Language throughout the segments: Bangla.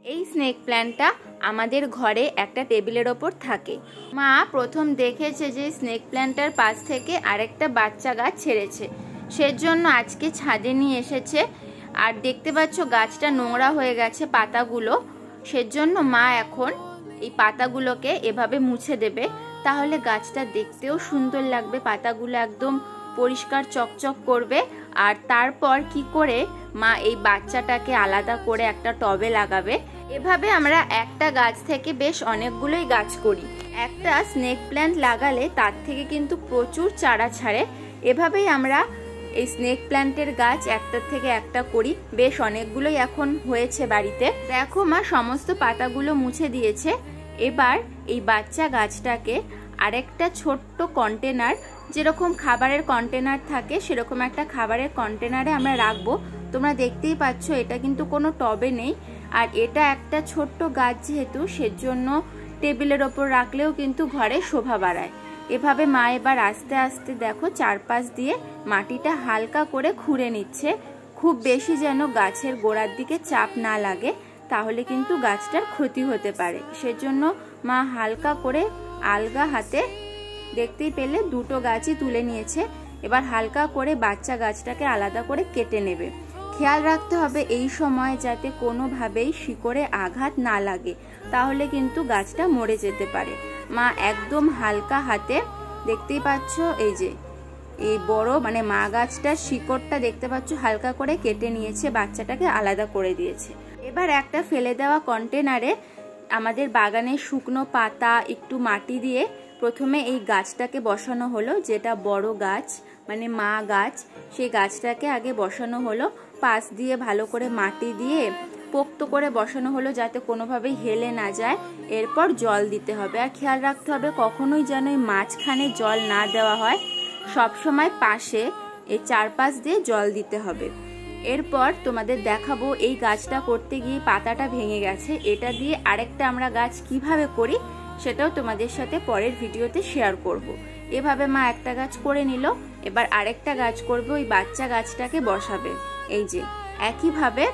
এই স্নেক প্ল্যান্টটা আমাদের ঘরে একটা টেবিলের ওপর থাকে। মা প্রথম দেখেছে যে স্নেক প্ল্যান্টটার পাশ থেকে আরেকটা বাচ্চা গাছ ছেড়েছে, সেজন্য আজকে ছাদে নিয়ে এসেছে। আর দেখতে পাচ্ছ গাছটা নোংরা হয়ে গেছে পাতাগুলো, সেজন্য মা এখন এই পাতাগুলোকে এভাবে মুছে দেবে, তাহলে গাছটা দেখতেও সুন্দর লাগবে, পাতাগুলো একদম পরিষ্কার চকচক করবে। আর তারপর কি করে মা এই বাচ্চাটাকে আলাদা করে একটা টবে লাগাবে। এভাবে আমরা একটা গাছ থেকে বেশ অনেকগুলোই গাছ করি। একটা স্নেক প্ল্যান্ট লাগালে তার থেকে কিন্তু প্রচুর চারা ছাড়ে। এভাবেই আমরা এই স্নেক প্ল্যান্টের গাছ একটার থেকে একটা করি, বেশ অনেকগুলোই এখন হয়েছে বাড়িতে। দেখো মা সমস্ত পাতাগুলো মুছে দিয়েছে। এবার এই বাচ্চা গাছটাকে আরেকটা ছোট্ট কন্টেনার, যেরকম খাবারের কন্টেনার থাকে সেরকম একটা খাবারের কন্টেনারে আমরা রাখবো। তোমরা দেখতেই পাচ্ছ এটা কিন্তু কোনো টবে নেই, আর এটা একটা ছোট্ট গাছ যেহেতু সেজন্য টেবিলের ওপর রাখলেও কিন্তু ঘরে শোভা বাড়ায়। এভাবে মা এবার আস্তে আস্তে দেখো চারপাশ দিয়ে মাটিটা হালকা করে খুঁড়ে নিচ্ছে, খুব বেশি যেন গাছের গোড়ার দিকে চাপ না লাগে, তাহলে কিন্তু গাছটার ক্ষতি হতে পারে। সেজন্য মা হালকা করে আলগা হাতে, দেখতেই পেলে দুটো গাছই তুলে নিয়েছে। এবার হালকা করে বাচ্চা গাছটাকে আলাদা করে কেটে নেবে। খেয়াল রাখতে হবে এই সময় যাতে কোনোভাবেই শিকড়ে আঘাত না লাগে, তাহলে কিন্তু গাছটা মরে যেতে পারে। মা একদম হালকা হাতে, দেখতেই পাচ্ছ এই যে এই বড় মানে মা গাছটার শিকড়টা দেখতে পাচ্ছ হালকা করে কেটে নিয়েছে, বাচ্চাটাকে আলাদা করে দিয়েছে। এবার একটা ফেলে দেওয়া কন্টেনারে আমাদের বাগানের শুকনো পাতা একটু মাটি দিয়ে প্রথমে এই গাছটাকে বসানো হলো, যেটা বড় গাছ মানে মা গাছ, সেই গাছটাকে আগে বসানো হলো। পাশ দিয়ে ভালো করে মাটি দিয়ে পোক্ত করে বসানো হলো যাতে কোনোভাবেই হেলে না যায়। এরপর জল দিতে হবে, আর খেয়াল রাখতে হবে কখনোই যেন এই মাঝখানে জল না দেওয়া হয়, সবসময় পাশে এই চারপাশ দিয়ে জল দিতে হবে। এরপর তোমাদের দেখাবো এই গাছটা করতে গিয়ে পাতাটা ভেঙে গেছে, এটা দিয়ে আরেকটা আমরা গাছ কিভাবে করি সেটাও তোমাদের সাথে পরের ভিডিওতে শেয়ার করব। এভাবে মা একটা গাছ করে নিল, এবার আরেকটা গাছ করবে, ওই বাচ্চা গাছটাকে বসাবে। এই যে একইভাবে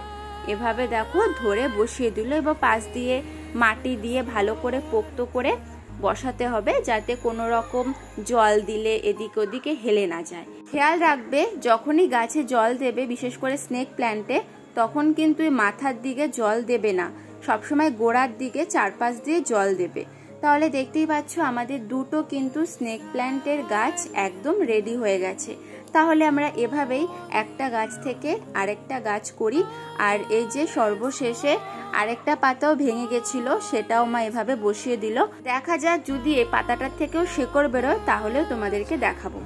এভাবে দেখো ধরে বসিয়ে দিল, এবার পাশ দিয়ে মাটি দিয়ে ভালো করে পোক্ত করে বসাতে হবে যাতে কোনো রকম জল দিলে এদিক ওদিকে হেলে না যায়। খেয়াল রাখবে যখনই গাছে জল দেবে, বিশেষ করে স্নেক প্ল্যান্টে, তখন কিন্তু এই মাথার দিকে জল দেবে না, সবসময় গোড়ার দিকে চারপাশ দিয়ে জল দেবে। তাহলে দেখতেই পাচ্ছ আমাদের দুটো কিন্তু স্নেক প্ল্যান্টের গাছ একদম রেডি হয়ে গেছে। তাহলে আমরা এভাবেই একটা গাছ থেকে আরেকটা গাছ করি। আর এই যে সর্বশেষে আরেকটা পাতাও ভেঙে গেছিল, সেটাও মা এভাবে বসিয়ে দিল। দেখা যাক যদি এই পাতাটার থেকেও শেকড় বেরোয় তাহলেও তোমাদেরকে দেখাবো।